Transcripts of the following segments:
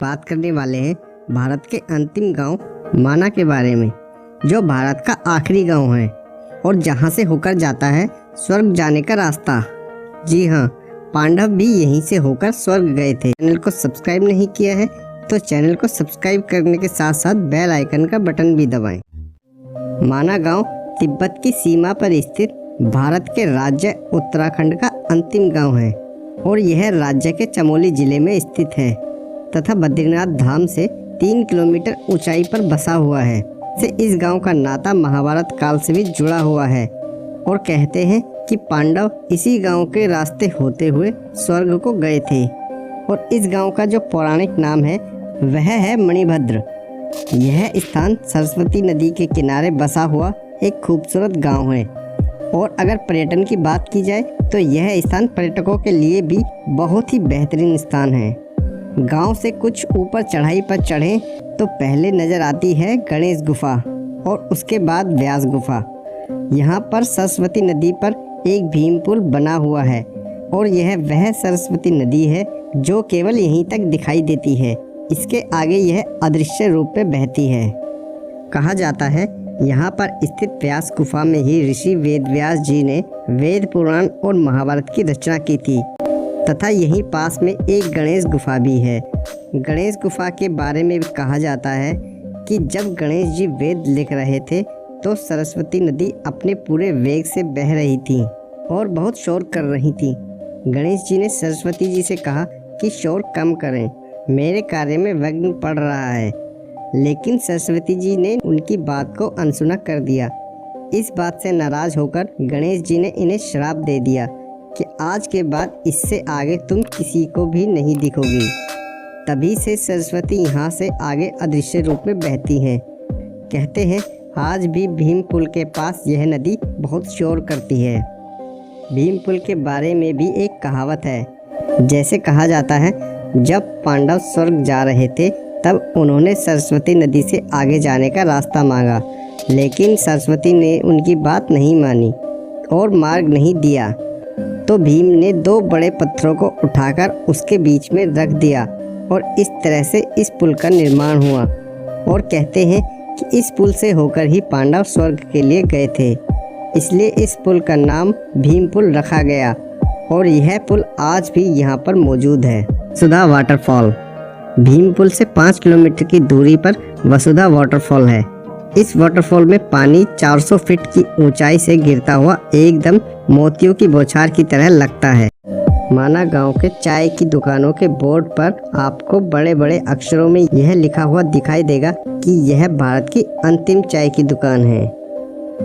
बात करने वाले हैं भारत के अंतिम गांव माना के बारे में, जो भारत का आखिरी गांव है और जहां से होकर जाता है स्वर्ग जाने का रास्ता। जी हाँ, पांडव भी यहीं से होकर स्वर्ग गए थे। चैनल को सब्सक्राइब नहीं किया है तो चैनल को सब्सक्राइब करने के साथ साथ बेल आइकन का बटन भी दबाएं। माना गांव तिब्बत की सीमा पर स्थित भारत के राज्य उत्तराखंड का अंतिम गांव है और यह राज्य के चमोली जिले में स्थित है तथा बद्रीनाथ धाम से 3 किलोमीटर ऊंचाई पर बसा हुआ है। से इस गांव का नाता महाभारत काल से भी जुड़ा हुआ है और कहते हैं कि पांडव इसी गांव के रास्ते होते हुए स्वर्ग को गए थे। और इस गांव का जो पौराणिक नाम है वह है मणिभद्र। यह स्थान सरस्वती नदी के किनारे बसा हुआ एक खूबसूरत गांव है और अगर पर्यटन की बात की जाए तो यह स्थान पर्यटकों के लिए भी बहुत ही बेहतरीन स्थान है। गांव से कुछ ऊपर चढ़ाई पर चढ़ें तो पहले नज़र आती है गणेश गुफा और उसके बाद व्यास गुफा। यहाँ पर सरस्वती नदी पर एक भीम पुल बना हुआ है और यह वह सरस्वती नदी है जो केवल यहीं तक दिखाई देती है। इसके आगे यह अदृश्य रूप में बहती है। कहा जाता है यहाँ पर स्थित व्यास गुफा में ही ऋषि वेदव्यास जी ने वेद पुराण और महाभारत की रचना की थी तथा यहीं पास में एक गणेश गुफा भी है। गणेश गुफा के बारे में भी कहा जाता है कि जब गणेश जी वेद लिख रहे थे तो सरस्वती नदी अपने पूरे वेग से बह रही थी और बहुत शोर कर रही थी। गणेश जी ने सरस्वती जी से कहा कि शोर कम करें, मेरे कार्य में विघ्न पड़ रहा है, लेकिन सरस्वती जी ने उनकी बात को अनसुना कर दिया। इस बात से नाराज होकर गणेश जी ने इन्हें श्राप दे दिया कि आज के बाद इससे आगे तुम किसी को भी नहीं दिखोगी। तभी से सरस्वती यहाँ से आगे अदृश्य रूप में बहती हैं। कहते हैं आज भी भीम पुल के पास यह नदी बहुत शोर करती है। भीम पुल के बारे में भी एक कहावत है। जैसे कहा जाता है जब पांडव स्वर्ग जा रहे थे तब उन्होंने सरस्वती नदी से आगे जाने का रास्ता मांगा, लेकिन सरस्वती ने उनकी बात नहीं मानी और मार्ग नहीं दिया। तो भीम ने 2 बड़े पत्थरों को उठाकर उसके बीच में रख दिया और इस तरह से इस पुल का निर्माण हुआ। और कहते हैं कि इस पुल से होकर ही पांडव स्वर्ग के लिए गए थे, इसलिए इस पुल का नाम भीम पुल रखा गया और यह पुल आज भी यहाँ पर मौजूद है। वसुधा वाटरफॉल भीम पुल से 5 किलोमीटर की दूरी पर वसुधा वाटरफॉल है। इस वाटरफॉल में पानी 400 फीट की ऊंचाई से गिरता हुआ एकदम मोतियों की बौछार की तरह लगता है। माना गांव के चाय की दुकानों के बोर्ड पर आपको बड़े बड़े अक्षरों में यह लिखा हुआ दिखाई देगा कि यह भारत की अंतिम चाय की दुकान है।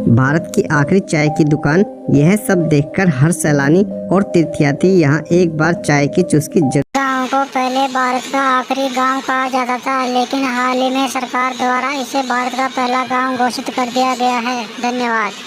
भारत की आखिरी चाय की दुकान। यह सब देखकर हर सैलानी और तीर्थयात्री यहाँ एक बार चाय की चुस्की गाँव को पहले भारत का आखिरी गांव कहा जाता था, लेकिन हाल ही में सरकार द्वारा इसे भारत का पहला गांव घोषित कर दिया गया है। धन्यवाद।